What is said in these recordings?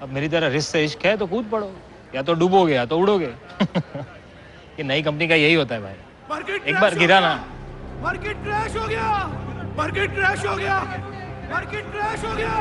अब मेरी तरह रिस्क से इश्क है तो कूद पड़ो, या तो डूबोगे या तो उड़ोगे। ये नई कंपनी का यही होता है भाई, एक बार गिरा ना। मार्केट क्रैश हो गया, मार्केट क्रैश हो गया, मार्केट क्रैश हो गया,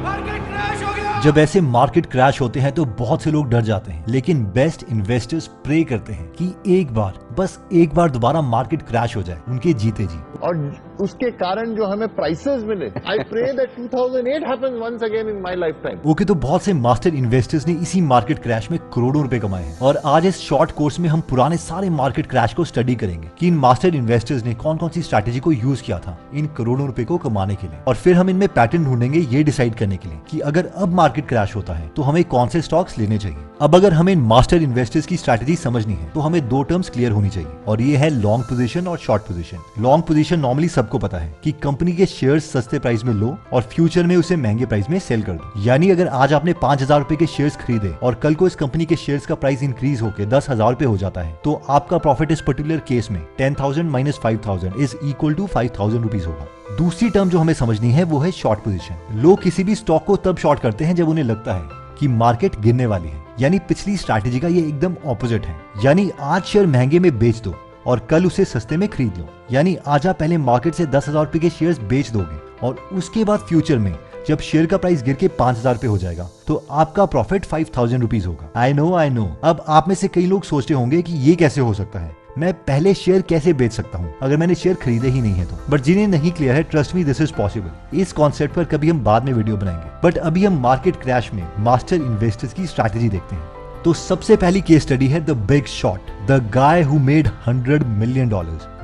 मार्केट क्रैश हो गया। जब ऐसे मार्केट क्रैश होते हैं तो बहुत से लोग डर जाते हैं, लेकिन बेस्ट इन्वेस्टर्स प्रे करते हैं कि एक बार, बस एक बार दोबारा मार्केट क्रैश हो जाए उनके जीते जी, और उसके कारण जो हमें प्राइसेस मिले। I pray that 2008 happens once again in my lifetime. Okay, तो बहुत से मास्टर इन्वेस्टर्स ने इसी मार्केट क्रैश में करोड़ों रुपए कमाए हैं, और आज इस शॉर्ट कोर्स में हम पुराने सारे मार्केट क्रैश को स्टडी करेंगे कि इन मास्टर इन्वेस्टर्स ने कौन कौन सी स्ट्रैटेजी को यूज किया था इन करोड़ों रुपए को कमाने के लिए, और फिर हम इनमें पैटर्न ढूंढेंगे ये डिसाइड करने के लिए कि अगर अब मार्केट क्रैश होता है तो हमें कौन से स्टॉक्स लेने चाहिए। अब अगर हमें मास्टर इन्वेस्टर्स की स्ट्रैटेजी समझनी है तो हमें दो टर्म्स क्लियर होनी चाहिए, और ये है लॉन्ग पोजीशन और short position. Long position normally सबको पता है कि कंपनी के शेयर्स सस्ते प्राइस में लो और फ्यूचर में उसे महंगे प्राइस में सेल कर दो। यानी अगर आज आपने 5,000 रुपए के शेयर्स खरीदे और कल को इस कंपनी के शेयर्स का प्राइस इंक्रीज होकर 10,000 रुपए हो जाता है, तो आपका प्रॉफिट इस पर्टिकुलर केस में 10,000 minus 5,000 is equal to 5,000 rupees होगा। दूसरी टर्म जो हमें समझनी है वो है शॉर्ट पोजीशन। लोग किसी भी स्टॉक को तब शॉर्ट करते हैं जब उन्हें लगता है कि मार्केट गिरने वाली है, यानी पिछली स्ट्रैटेजी का ये एकदम ऑपोजिट है। यानी आज शेयर महंगे में बेच दो और कल उसे सस्ते में खरीद लो। यानी आज आप पहले मार्केट से 10,000 रुपए के शेयर्स बेच दोगे और उसके बाद फ्यूचर में जब शेयर का प्राइस गिर के 5,000 रुपए हो जाएगा तो आपका प्रॉफिट 5,000 रुपीज होगा। I know. अब आप में से कई लोग सोचते होंगे कि ये कैसे हो सकता है, मैं पहले शेयर कैसे बेच सकता हूँ अगर मैंने शेयर खरीदे ही नहीं है तो। बट जिन्हें नहीं क्लियर है, trust me this is possible. इस कॉन्सेप्ट पर कभी हम बाद में वीडियो बनाएंगे, बट अभी हम मार्केट क्रैश में मास्टर इन्वेस्टर्स की स्ट्रैटेजी देखते हैं। तो सबसे पहली केस स्टडी है the big shot, the guy who made $100 million.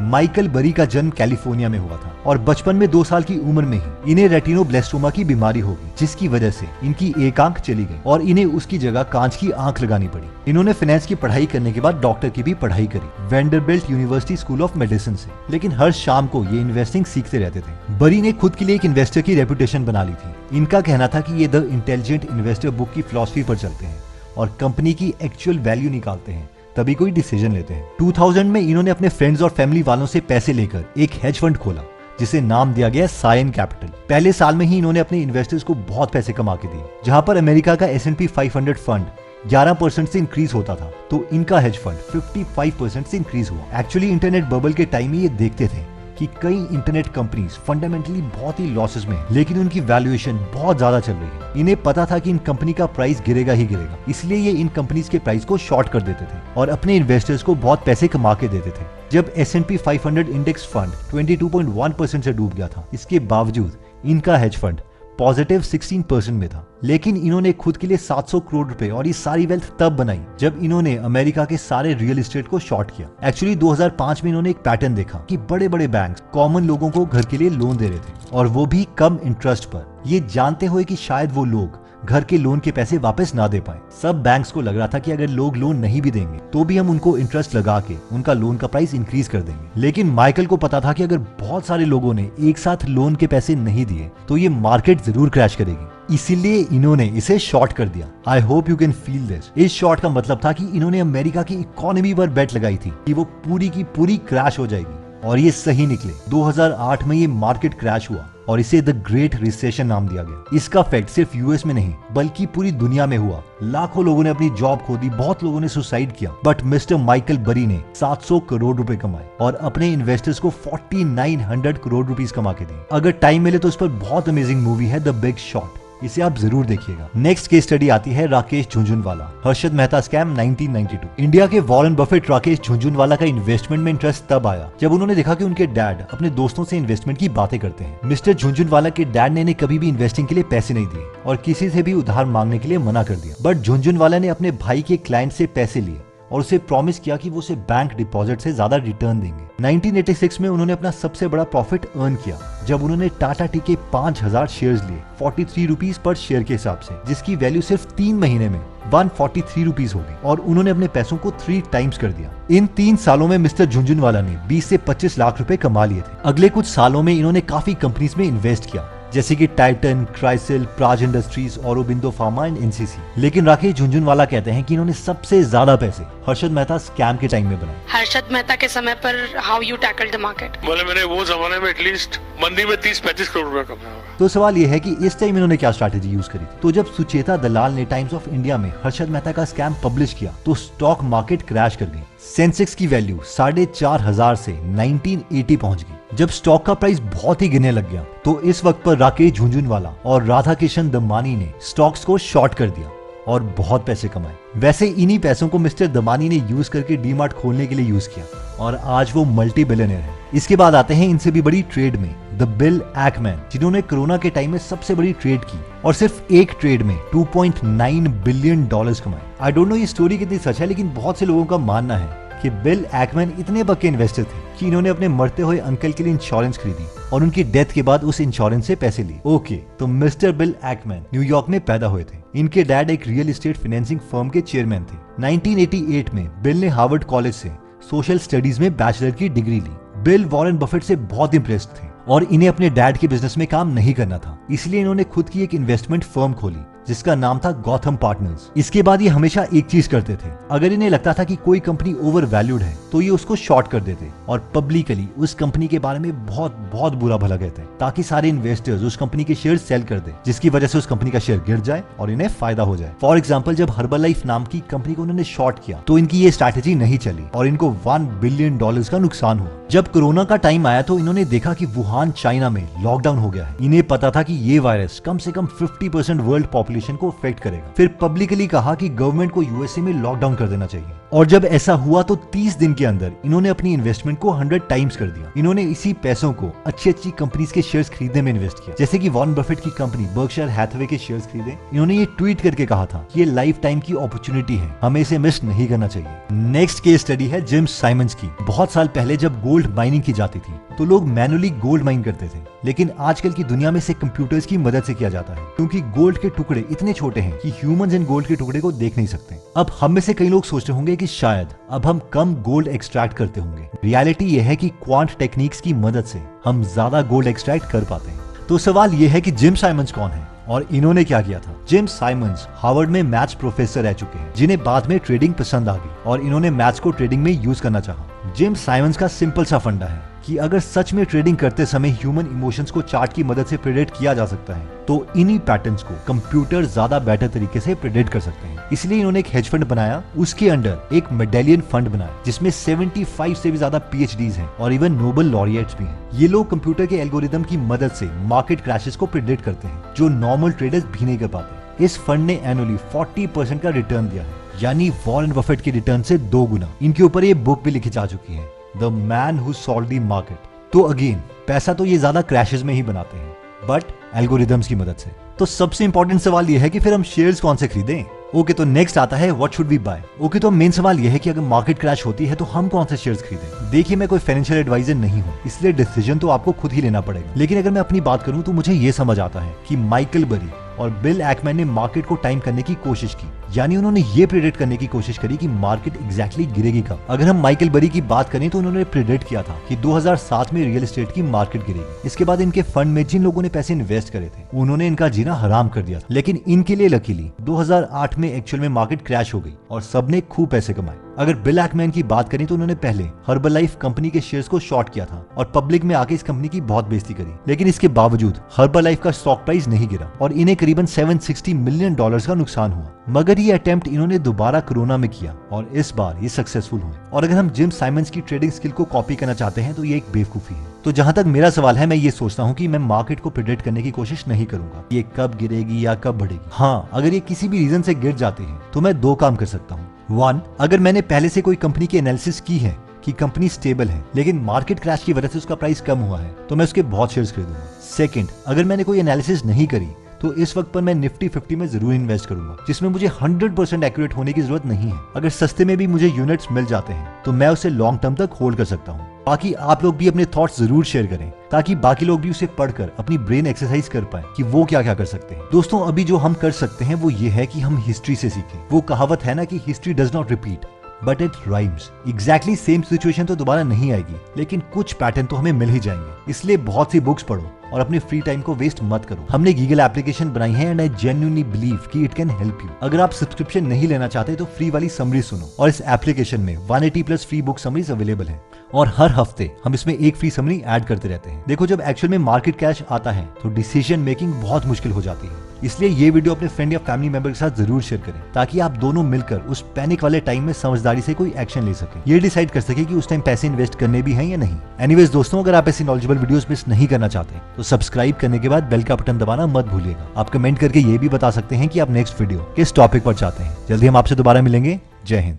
Michael बरी का जन्म कैलिफोर्निया में हुआ था और बचपन में 2 साल की उम्र में ही इन्हें रेटिनोब्लास्टोमा की बीमारी हो गई, जिसकी वजह से इनकी एक आंख चली गई और इन्हें उसकी जगह कांच की आंख लगानी पड़ी। इन्होंने फाइनेंस की पढ़ाई करने के बाद डॉक्टर की भी पढ़ाई करी Vanderbilt university school of medicine से, लेकिन हर शाम को ये इन्वेस्टिंग सीखते रहते थे। बरी ने खुद के लिए एक इन्वेस्टर की रेपुटेशन बना ली थी। इनका कहना था कि ये द इंटेलिजेंट इन्वेस्टर बुक की फिलॉसफी पर चलते हैं और कंपनी की एक्चुअल वैल्यू निकालते हैं तभी कोई डिसीजन लेते हैं। 2000 में इन्होंने अपने फ्रेंड्स और फैमिली वालों से पैसे लेकर एक हेज फंड खोला जिसे नाम दिया गया साइन कैपिटल। पहले साल में ही इन्होंने अपने इन्वेस्टर्स को बहुत पैसे कमा के दिए। जहां पर अमेरिका का S&P 500 फंड 11% से इंक्रीज होता था, तो इनका हेज फंड 55% से इंक्रीज हुआ। एक्चुअली इंटरनेट बबल के टाइम में ये देखते थे कि कई इंटरनेट कंपनीज फंडामेंटली बहुत ही लॉसेस में है, लेकिन उनकी वैल्यूएशन बहुत ज्यादा चल रही है। इन्हें पता था कि इन कंपनी का प्राइस गिरेगा ही गिरेगा, इसलिए ये इन कंपनीज के प्राइस को शॉर्ट कर देते थे और अपने इन्वेस्टर्स को बहुत पैसे कमा के देते थे। जब S&P 500 इंडेक्स फंड 22.1% से डूब गया था, इसके बावजूद इनका हेज फंड पॉजिटिव 16% में था। लेकिन इन्होंने खुद के लिए 700 करोड़ रुपए और ये सारी वेल्थ तब बनाई जब इन्होंने अमेरिका के सारे रियल एस्टेट को शॉर्ट किया। एक्चुअली 2005 में इन्होंने एक पैटर्न देखा कि बड़े बड़े बैंक्स कॉमन लोगों को घर के लिए लोन दे रहे थे, और वो भी कम इंटरेस्ट पर, ये जानते हुए कि शायद वो लोग घर के लोन के पैसे वापस ना दे पाए। सब बैंक्स को लग रहा था कि अगर लोग लोन नहीं भी देंगे तो भी हम उनको इंटरेस्ट लगा के उनका लोन का प्राइस इंक्रीज कर देंगे। लेकिन माइकल को पता था कि अगर बहुत सारे लोगों ने एक साथ लोन के पैसे नहीं दिए तो ये मार्केट जरूर क्रैश करेगी, इसीलिए इन्होंने इसे शॉर्ट कर दिया। I hope you can feel this. इस शॉर्ट का मतलब था कि इन्होंने अमेरिका की इकोनॉमी पर बेट लगाई थी कि वो पूरी की पूरी क्रैश हो जाएगी, और ये सही निकले। 2008 में ये मार्केट क्रैश हुआ और इसे द ग्रेट रिसेशन नाम दिया गया। इसका इफेक्ट सिर्फ यूएस में नहीं बल्कि पूरी दुनिया में हुआ। लाखों लोगों ने अपनी जॉब खो दी, बहुत लोगों ने सुसाइड किया, बट मिस्टर माइकल बरी ने 700 करोड़ रुपए कमाए और अपने इन्वेस्टर्स को 4900 करोड़ रुपीस कमा के दिए। अगर टाइम मिले तो इस पर बहुत अमेजिंग मूवी है द बिग शॉट, इसे आप जरूर देखिएगा। नेक्स्ट केस स्टडी आती है राकेश झुनझुनवाला, हर्षद मेहता स्कैम 1992। इंडिया के वॉरेन बफेट राकेश झुनझुनवाला का इन्वेस्टमेंट में इंटरेस्ट तब आया जब उन्होंने देखा कि उनके डैड अपने दोस्तों से इन्वेस्टमेंट की बातें करते हैं। मिस्टर झुनझुनवाला के डैड ने इन्हें कभी भी इन्वेस्टिंग के लिए पैसे नहीं दिए और किसी से भी उधार मांगने के लिए मना कर दिया, बट झुनझुनवाला ने अपने भाई के क्लाइंट से पैसे लिए और उसे प्रॉमिस किया कि वो उसे बैंक डिपॉजिट से ज्यादा रिटर्न देंगे। 1986 में उन्होंने अपना सबसे बड़ा प्रॉफिट अर्न किया जब उन्होंने टाटा टी के 5000 शेयर्स लिए 43 रुपीस पर शेयर के हिसाब से, जिसकी वैल्यू सिर्फ 3 महीने में 143 रुपीस हो गई और उन्होंने अपने पैसों को 3 टाइम्स कर दिया। इन 3 सालों में मिस्टर झुनझुनवाला ने 20 से 25 लाख रुपए कमा लिए थे। अगले कुछ सालों में इन्होंने काफी कंपनीज में इन्वेस्ट किया जैसे कि Titan, CRISIL, Praj industries, Aurobindo pharma and NCC. लेकिन राकेश झुनझुनवाला कहते हैं कि इन्होंने सबसे ज्यादा पैसे हर्षद मेहता स्कैम के टाइम में बनाए। हर्षद मेहता के समय पर how you tackle the market? बोले मैंने वो जमाने में एटलीस्ट मंदी में 30-35 करोड़ रुपया कमाया होगा। तो सवाल ये है कि इस टाइम इन्होंने क्या स्ट्रैटेजी यूज करी थी। तो जब सुचेता दलाल ने टाइम्स ऑफ इंडिया में हर्षद मेहता का स्कैम पब्लिश किया तो स्टॉक मार्केट क्रैश कर गई। सेंसेक्स की वैल्यू 4,500 से 1980 पहुंच गई। जब स्टॉक का प्राइस बहुत ही गिरने लग गया तो इस वक्त पर राकेश झुनझुनवाला और राधा किशन दमानी ने स्टॉक्स को शॉर्ट कर दिया और बहुत पैसे कमाए। वैसे इन्हीं पैसों को मिस्टर दमानी ने यूज करके डीमार्ट खोलने के लिए यूज किया और आज वो मल्टी बिलियनर है। इसके बाद आते हैं इनसे भी बड़ी ट्रेड में द बिल एक्मैन, जिन्होंने कोरोना के टाइम में सबसे बड़ी ट्रेड की और सिर्फ एक ट्रेड में $2.9 बिलियन कमाए। आई डोंट नो ये स्टोरी कितनी सच है, लेकिन बहुत से लोगों का मानना है कि बिल एक्मैन इतने पक्के इन्वेस्टर थे कि इन्होंने अपने मरते हुए अंकल के लिए इंश्योरेंस खरीदी और उनकी डेथ के बाद उस इंश्योरेंस से पैसे लिए। ओके, तो मिस्टर बिल एक्मैन न्यूयॉर्क में पैदा हुए थे। इनके डैड एक रियल एस्टेट फाइनेंसिंग फर्म के चेयरमैन थे। 1988 में बिल ने हार्वर्ड कॉलेज से सोशल स्टडीज में बैचलर की डिग्री ली। बिल वॉरेन बफेट से बहुत इम्प्रेस्ड थे और इन्हें अपने डैड के बिजनेस में काम नहीं करना था, इसलिए इन्होंने खुद की एक इन्वेस्टमेंट फर्म खोली जिसका नाम था गौथम पार्टनर्स। इसके बाद ये हमेशा एक चीज करते थे, अगर इन्हें लगता था कि कोई कंपनी ओवर वैल्यूड है तो ये उसको शॉर्ट कर देते और पब्लिकली उस कंपनी के बारे में बहुत बहुत बुरा भला कहते ताकि सारे इन्वेस्टर्स उस कंपनी के शेयर सेल कर दे, जिसकी वजह से उस कंपनी का शेयर गिर जाए और इन्हें फायदा हो जाए। फॉर एग्जाम्पल, जब हर्बल लाइफ नाम की कंपनी को उन्होंने शॉर्ट किया तो इनकी ये स्ट्रैटेजी नहीं चली और इनको $1 बिलियन का नुकसान हुआ। जब कोरोना का टाइम आया तो इन्होंने देखा कि वुहान चाइना में लॉकडाउन हो गया है। इन्हें पता था कि ये वायरस कम से कम 50% वर्ल्ड पॉपुलेशन को अफेक्ट करेगा। फिर पब्लिकली कहा कि गवर्नमेंट को यूएसए में लॉकडाउन कर देना चाहिए और जब ऐसा हुआ तो 30 दिन के अंदर इन्होंने अपनी इन्वेस्टमेंट को 100 टाइम्स कर दिया। इन्होंने इसी पैसों को अच्छी अच्छी कंपनीज के शेयर्स खरीदने में इन्वेस्ट किया, जैसे कि वॉरेन बफेट की कंपनी बर्कशायर हैथवे के शेयर्स खरीदे। इन्होंने ये ट्वीट करके कहा था ये लाइफ टाइम की अपॉर्चुनिटी है, हमें इसे मिस नहीं करना चाहिए। नेक्स्ट केस स्टडी है जिम साइमंस की। बहुत साल पहले जब गोल्ड माइनिंग की जाती थी तो लोग मैनुअली गोल्ड माइन करते थे, लेकिन आजकल की दुनिया में इसे कंप्यूटर्स की मदद से किया जाता है क्योंकि गोल्ड के टुकड़े इतने छोटे हैं कि ह्यूमंस इन गोल्ड के टुकड़े को देख नहीं सकते। अब हम में से कई लोग सोचते होंगे कि शायद अब हम कम गोल्ड एक्सट्रैक्ट करते होंगे। रियलिटी यह है कि क्वांट टेक्निक्स की मदद से हम ज्यादा गोल्ड एक्सट्रैक्ट कर पाते हैं। तो सवाल यह है कि जिम साइमंस कौन है और इन्होंने क्या किया था। जिम साइमंस हार्वर्ड में मैथ्स प्रोफेसर रह चुके हैं, जिन्हें बाद में ट्रेडिंग पसंद आ गई और इन्होंने मैथ्स को ट्रेडिंग में यूज करना चाहा। जिम साइमंस का सिंपल सा फंडा है कि अगर सच में ट्रेडिंग करते समय ह्यूमन इमोशंस को चार्ट की मदद से प्रेडिक्ट किया जा सकता है तो इन्हीं पैटर्न्स को कंप्यूटर ज्यादा बेटर तरीके से प्रेडिक्ट कर सकते हैं। इसलिए इन्होंने एक हेज फंड बनाया, उसके अंडर एक मेडेलियन फंड बनाया जिसमें 75 से भी ज्यादा PhDs हैं और इवन नोबेल लॉरिएट्स भी हैं। ये लोग कंप्यूटर के एल्गोरिदम की मदद से मार्केट क्रैशेस को प्रेडिक्ट करते हैं जो नॉर्मल ट्रेडर्स भी नहीं कर पाते। इस फंड ने एनुअली 40% का रिटर्न दिया है, यानी वॉरेन बफेट के रिटर्न से 2 गुना। इनके ऊपर ये बुक भी लिखी जा चुकी है, the man who solved the market. तो अगेन पैसा तो ये ज्यादा क्रैशेस में ही बनाते हैं, बट एल्गोरिदम्स की मदद से। तो सबसे इंपॉर्टेंट सवाल ये है कि फिर हम शेयर्स कौन से खरीदें। ओके, तो नेक्स्ट आता है what should we buy. Okay, तो मेन सवाल ये है कि अगर मार्केट क्रैश होती है तो हम कौन से शेयर्स खरीदें। देखिए, मैं कोई फाइनेंशियल एडवाइजर नहीं हूँ, इसलिए डिसीजन तो आपको खुद ही लेना पड़ेगा। लेकिन अगर मैं अपनी बात करूँ तो मुझे ये समझ आता है कि माइकल बरी और बिल एक्मैन ने मार्केट को टाइम करने की कोशिश की, यानी उन्होंने ये प्रेडिक्ट करने की कोशिश करी कि मार्केट एग्जैक्टली गिरेगी कब। अगर हम माइकल बरी की बात करें तो उन्होंने प्रेडिक्ट किया था कि 2007 में रियल एस्टेट की मार्केट गिरेगी। इसके बाद इनके फंड में जिन लोगों ने पैसे इन्वेस्ट करे थे उन्होंने इनका जीना हराम कर दिया था। लेकिन इनके लिए लकीली 2008 में एक्चुअल में मार्केट क्रैश हो गई और सबने खूब पैसे कमाए। अगर बिल एक्मैन की बात करें तो उन्होंने पहले हर्बल लाइफ कंपनी के शेयर्स को शॉर्ट किया था और पब्लिक में आके इस कंपनी की बहुत बेइज्जती करी, लेकिन इसके बावजूद हर्बल लाइफ का स्टॉक प्राइस नहीं गिरा और इन्हें करीबन $760 मिलियन का नुकसान हुआ। मगर ये अटेम्प्ट इन्होंने दोबारा कोरोना में किया और इस बार ये सक्सेसफुल हुए। और अगर हम जिम साइमंस की ट्रेडिंग स्किल को कॉपी करना चाहते हैं तो ये एक बेवकूफी है। तो जहां तक मेरा सवाल है, मैं ये सोचता हूँ कि मैं मार्केट को प्रेडिक्ट करने की कोशिश नहीं करूंगा ये कब गिरेगी या कब बढ़ेगी। हाँ, अगर ये किसी भी रीजन से गिर जाते हैं तो मैं 2 काम कर सकता हूँ। 1, अगर मैंने पहले से कोई कंपनी की एनालिसिस की है कि कंपनी स्टेबल है लेकिन मार्केट क्रैश की वजह से उसका प्राइस कम हुआ है तो मैं उसके बहुत शेयर्स खरीदूंगा। 2, अगर मैंने कोई एनालिसिस नहीं करी तो इस वक्त पर मैं निफ्टी 50 में जरूर इन्वेस्ट करूंगा, जिसमें मुझे 100% एक्यूरेट होने की जरूरत नहीं है। अगर सस्ते में भी मुझे यूनिट्स मिल जाते हैं तो मैं उसे लॉन्ग टर्म तक होल्ड कर सकता हूँ। बाकी आप लोग भी अपने थॉट्स जरूर शेयर करें ताकि बाकी लोग भी उसे पढ़कर अपनी ब्रेन एक्सरसाइज कर पाए कि वो क्या क्या कर सकते हैं। दोस्तों, अभी जो हम कर सकते हैं वो ये है कि हम हिस्ट्री से सीखें। वो कहावत है ना कि history does not repeat but it rhymes. Exactly same situation तो दोबारा नहीं आएगी, लेकिन कुछ पैटर्न तो हमें मिल ही जाएंगे। इसलिए बहुत सी बुक्स पढ़ो, और अपने फ्री टाइम को वेस्ट मत करो। हमने गीगल एप्लीकेशन बनाई है एंड आई जेन्युइनली बिलीव कि इट कैन हेल्प यू। अगर आप सब्सक्रिप्शन नहीं लेना चाहते तो फ्री वाली समरी सुनो, और इस एप्लीकेशन में 180 plus free book summaries available है और हर हफ्ते हम इसमें एक फ्री समरी ऐड करते रहते हैं। देखो, जब एक्चुअल में मार्केट क्रैश आता है तो डिसीजन मेकिंग बहुत मुश्किल हो जाती है, इसलिए ये वीडियो अपने फ्रेंड या फैमिली मेंबर के साथ जरूर शेयर करें ताकि आप दोनों मिलकर उस पैनिक वाले टाइम में समझदारी से कोई एक्शन ले सके, ये डिसाइड कर सके कि उस टाइम पैसे इन्वेस्ट करने भी हैं या नहीं। एनीवेज दोस्तों, अगर आप ऐसी नॉलेजेबल वीडियोस मिस नहीं करना चाहते तो सब्सक्राइब करने के बाद बेल का बटन दबाना मत भूलिएगा। आप कमेंट करके ये भी बता सकते हैं कि आप नेक्स्ट वीडियो किस टॉपिक पर चाहते हैं। जल्दी हम आपसे दोबारा मिलेंगे। जय हिंद।